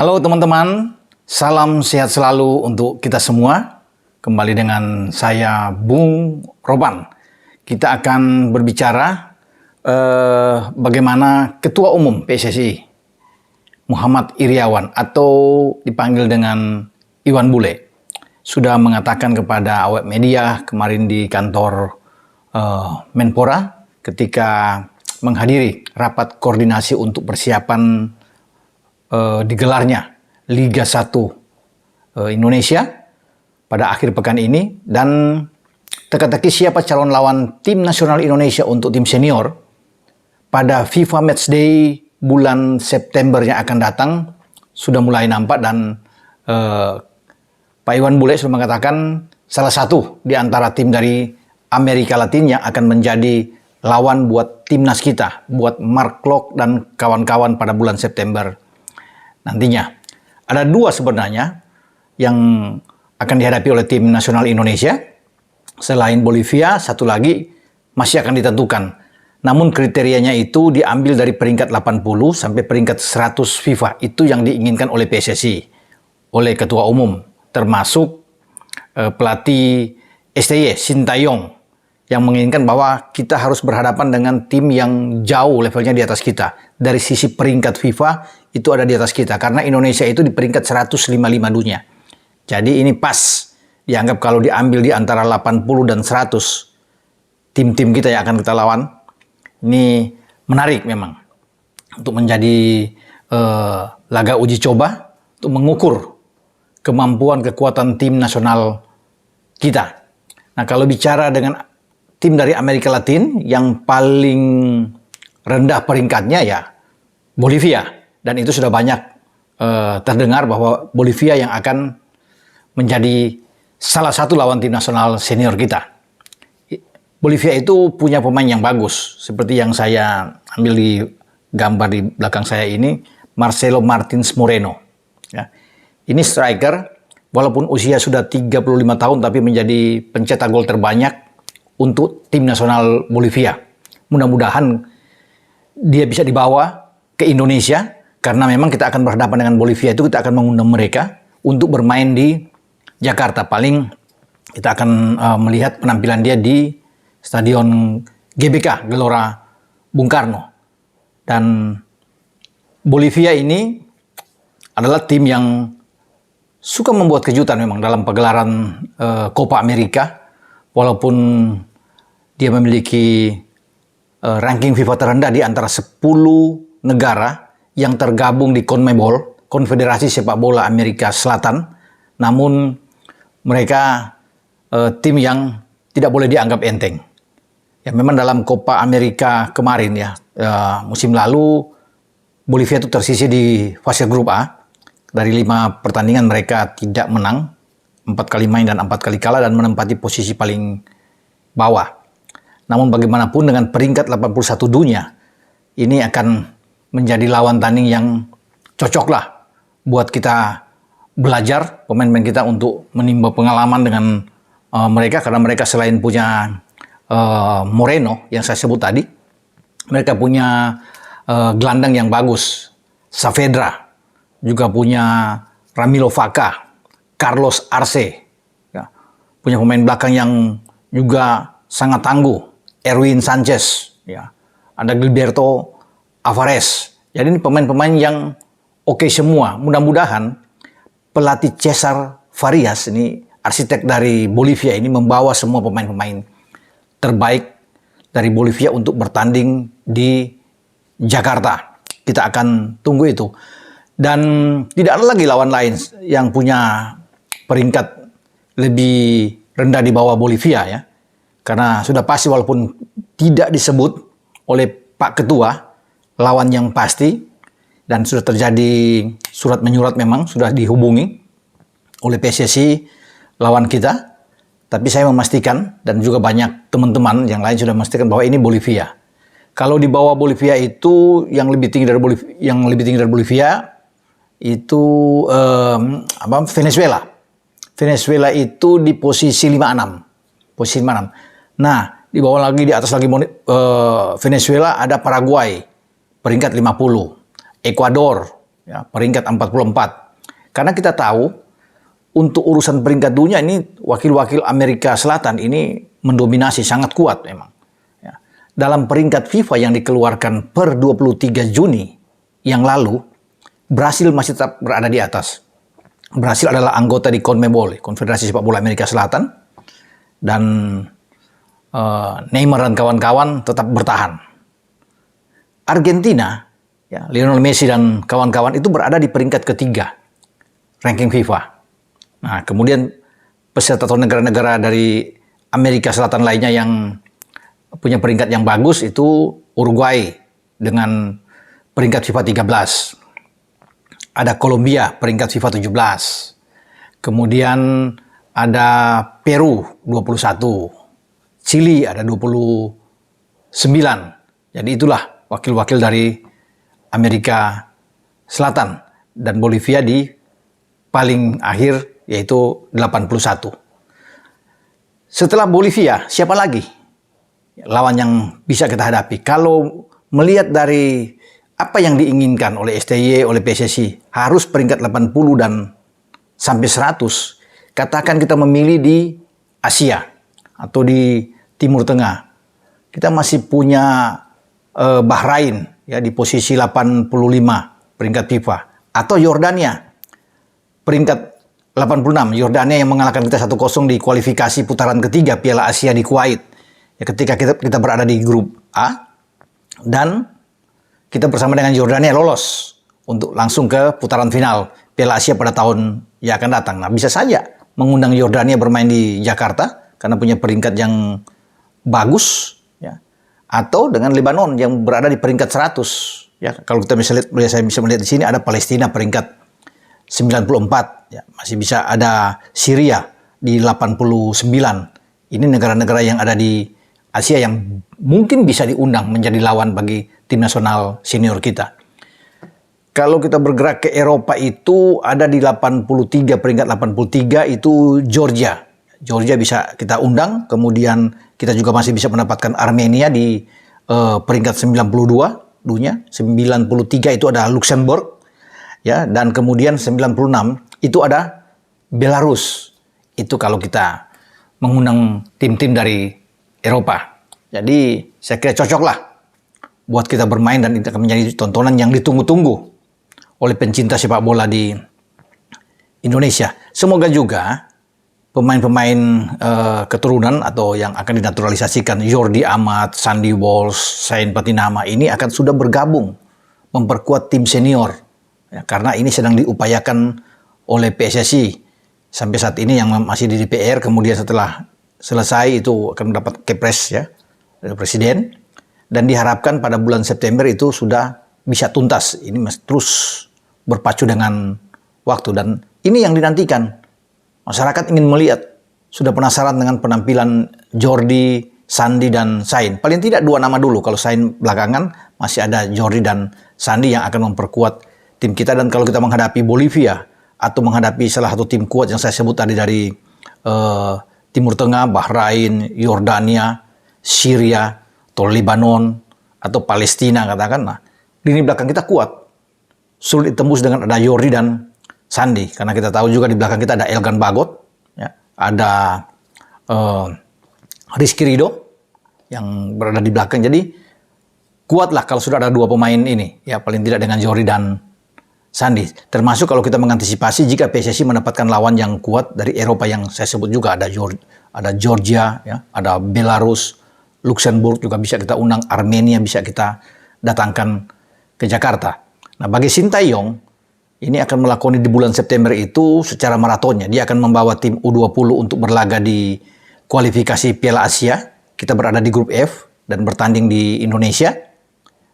Halo teman-teman, salam sehat selalu untuk kita semua. Kembali dengan saya Bung Roban. Kita akan berbicara bagaimana Ketua Umum PSSI Muhammad Iryawan atau dipanggil dengan Iwan Bule sudah mengatakan kepada awak media kemarin di kantor Menpora ketika menghadiri rapat koordinasi untuk persiapan digelarnya Liga 1 Indonesia pada akhir pekan ini, dan teka-teki siapa calon lawan tim nasional Indonesia untuk tim senior pada FIFA Matchday bulan September yang akan datang sudah mulai nampak, dan Pak Iwan Bule sudah mengatakan salah satu di antara tim dari Amerika Latin yang akan menjadi lawan buat timnas kita, buat Mark Klok dan kawan-kawan pada bulan September nantinya. Ada dua sebenarnya yang akan dihadapi oleh tim nasional Indonesia. Selain Bolivia, satu lagi masih akan ditentukan. Namun kriterianya itu diambil dari peringkat 80 sampai peringkat 100 FIFA. Itu yang diinginkan oleh PSSI, oleh Ketua Umum, termasuk pelatih STY, Sintayong, yang menginginkan bahwa kita harus berhadapan dengan tim yang jauh levelnya di atas kita. Dari sisi peringkat FIFA, itu ada di atas kita. Karena Indonesia itu di peringkat 155 dunia. Jadi ini pas dianggap kalau diambil di antara 80 dan 100 tim-tim kita yang akan kita lawan. Ini menarik memang untuk menjadi laga uji coba untuk mengukur kemampuan kekuatan tim nasional kita. Nah, kalau bicara dengan tim dari Amerika Latin yang paling rendah peringkatnya ya Bolivia, dan itu sudah banyak terdengar bahwa Bolivia yang akan menjadi salah satu lawan tim nasional senior kita. Bolivia itu punya pemain yang bagus, seperti yang saya ambil di gambar di belakang saya ini, Marcelo Martins Moreno. Ya. Ini striker, walaupun usia sudah 35 tahun, tapi menjadi pencetak gol terbanyak untuk tim nasional Bolivia. Mudah-mudahan dia bisa dibawa ke Indonesia, karena memang kita akan berhadapan dengan Bolivia itu, kita akan mengundang mereka untuk bermain di Jakarta. Paling kita akan melihat penampilan dia di Stadion GBK, Gelora Bung Karno. Dan Bolivia ini adalah tim yang suka membuat kejutan memang dalam pagelaran Copa America, walaupun dia memiliki ranking FIFA terendah di antara 10 negara yang tergabung di CONMEBOL, Konfederasi Sepak Bola Amerika Selatan. Namun mereka tim yang tidak boleh dianggap enteng. Ya, memang dalam Copa America kemarin ya, musim lalu Bolivia itu tersisih di fase grup A. Dari 5 pertandingan mereka tidak menang, 4 kali main dan 4 kali kalah, dan menempati posisi paling bawah. Namun bagaimanapun dengan peringkat 81 dunia, ini akan menjadi lawan tanding yang cocok lah buat kita belajar, pemain-pemain kita untuk menimba pengalaman dengan mereka, karena mereka selain punya Moreno yang saya sebut tadi, mereka punya gelandang yang bagus, Saavedra, juga punya Ramiro Vaca, Carlos Arce, ya, punya pemain belakang yang juga sangat tangguh, Erwin Sanchez, ya, ada Gilberto Alvarez. Jadi ini pemain-pemain yang oke semua. Mudah-mudahan pelatih Cesar Farias, ini arsitek dari Bolivia, ini membawa semua pemain-pemain terbaik dari Bolivia untuk bertanding di Jakarta. Kita akan tunggu itu. Dan tidak ada lagi lawan lain yang punya peringkat lebih rendah di bawah Bolivia ya. Karena sudah pasti, walaupun tidak disebut oleh Pak Ketua, lawan yang pasti, dan sudah terjadi surat menyurat, memang sudah dihubungi oleh PSSI lawan kita. Tapi saya memastikan, dan juga banyak teman-teman yang lain sudah memastikan bahwa ini Bolivia. Kalau di bawah Bolivia itu yang lebih tinggi dari Bolivia itu Venezuela. Venezuela itu di posisi 56. Posisi 56. Nah, di bawah lagi, di atas lagi Venezuela ada Paraguay, peringkat 50. Ekuador, ya, peringkat 44. Karena kita tahu untuk urusan peringkat dunia ini wakil-wakil Amerika Selatan ini mendominasi sangat kuat memang. Ya. Dalam peringkat FIFA yang dikeluarkan per 23 Juni yang lalu, Brasil masih tetap berada di atas. Brasil adalah anggota di CONMEBOL, Konfederasi Sepak Bola Amerika Selatan, dan Neymar dan kawan-kawan tetap bertahan. Argentina, ya, Lionel Messi dan kawan-kawan itu berada di peringkat ketiga ranking FIFA. Nah, kemudian peserta atau negara-negara dari Amerika Selatan lainnya yang punya peringkat yang bagus itu Uruguay dengan peringkat FIFA 13. Ada Kolombia peringkat FIFA 17. Kemudian ada Peru 21. Chili ada 29. Jadi itulah wakil-wakil dari Amerika Selatan. Dan Bolivia di paling akhir yaitu 81. Setelah Bolivia, siapa lagi lawan yang bisa kita hadapi? Kalau melihat dari apa yang diinginkan oleh STY, oleh PSSI, harus peringkat 80 dan sampai 100. Katakan kita memilih di Asia atau di Timur Tengah. Kita masih punya Bahrain ya di posisi 85 peringkat FIFA, atau Yordania peringkat 86. Yordania yang mengalahkan kita 1-0 di kualifikasi putaran ketiga Piala Asia di Kuwait. Ya, ketika kita berada di grup A, dan kita bersama dengan Yordania lolos untuk langsung ke putaran final Piala Asia pada tahun yang akan datang. Nah, bisa saja mengundang Yordania bermain di Jakarta karena punya peringkat yang bagus, ya. Atau dengan Lebanon yang berada di peringkat 100. Ya, kalau kita saya bisa melihat di sini ada Palestina peringkat 94, ya, masih bisa ada Syria di 89. Ini negara-negara yang ada di Asia yang mungkin bisa diundang menjadi lawan bagi tim nasional senior kita. Kalau kita bergerak ke Eropa itu ada di 83, peringkat 83 itu Georgia. Georgia bisa kita undang, kemudian kita juga masih bisa mendapatkan Armenia di peringkat 92 dunia. 93 itu ada Luxembourg, ya, dan kemudian 96 itu ada Belarus. Itu kalau kita mengundang tim-tim dari Eropa. Jadi saya kira cocoklah buat kita bermain, dan itu akan menjadi tontonan yang ditunggu-tunggu oleh pencinta sepak bola di Indonesia. Semoga juga pemain-pemain keturunan atau yang akan dinaturalisasikan, Jordi Amat, Sandy Walsh, Sain Patinama ini akan sudah bergabung memperkuat tim senior. Ya, karena ini sedang diupayakan oleh PSSI sampai saat ini yang masih di DPR, kemudian setelah selesai itu akan mendapat kepres ya dari Presiden, dan diharapkan pada bulan September itu sudah bisa tuntas. Ini masih terus berpacu dengan waktu, dan ini yang dinantikan. Masyarakat ingin melihat, sudah penasaran dengan penampilan Jordi, Sandy, dan Sain. Paling tidak dua nama dulu, kalau Sain belakangan masih ada Jordi dan Sandy yang akan memperkuat tim kita. Dan kalau kita menghadapi Bolivia atau menghadapi salah satu tim kuat yang saya sebut tadi dari Timur Tengah, Bahrain, Yordania, Syria, atau Lebanon, atau Palestina katakan, nah, lini belakang kita kuat. Sulit ditembus dengan ada Jordi dan Sandy, karena kita tahu juga di belakang kita ada Elgan Bagot, ya, ada Rizky Ridho yang berada di belakang. Jadi kuatlah kalau sudah ada dua pemain ini, ya paling tidak dengan Jordi dan Sandy. Termasuk kalau kita mengantisipasi jika PSSI mendapatkan lawan yang kuat dari Eropa yang saya sebut juga ada Georgia, ya, ada Belarus, Luxembourg juga bisa kita undang, Armenia bisa kita datangkan ke Jakarta. Nah, bagi Sintayong ini akan melakoni di bulan September itu secara maratonnya. Dia akan membawa tim U20 untuk berlaga di kualifikasi Piala Asia. Kita berada di grup F dan bertanding di Indonesia.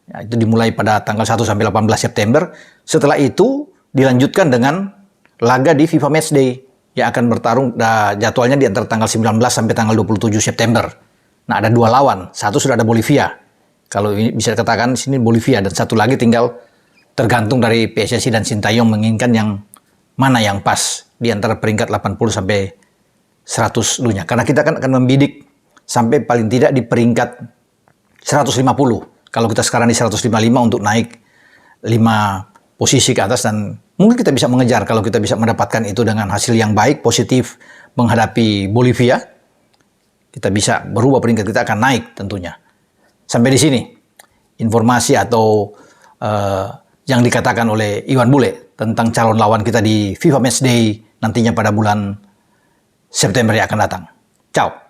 Ya, itu dimulai pada tanggal 1 sampai 18 September. Setelah itu dilanjutkan dengan laga di FIFA Matchday yang akan bertarung, jadwalnya di antara tanggal 19 sampai tanggal 27 September. Nah, ada dua lawan. Satu sudah ada Bolivia. Kalau ini bisa dikatakan di sini Bolivia, dan satu lagi tinggal tergantung dari PSSI dan Sintayong menginginkan yang mana yang pas di antara peringkat 80 sampai 100 dunia. Karena kita akan membidik sampai paling tidak di peringkat 150. Kalau kita sekarang di 155 untuk naik 5 posisi ke atas dan mungkin kita bisa mengejar kalau kita bisa mendapatkan itu dengan hasil yang baik, positif menghadapi Bolivia. Kita bisa berubah peringkat, kita akan naik tentunya. Sampai di sini informasi atau yang dikatakan oleh Iwan Bule tentang calon lawan kita di FIFA Matchday nantinya pada bulan September yang akan datang. Ciao.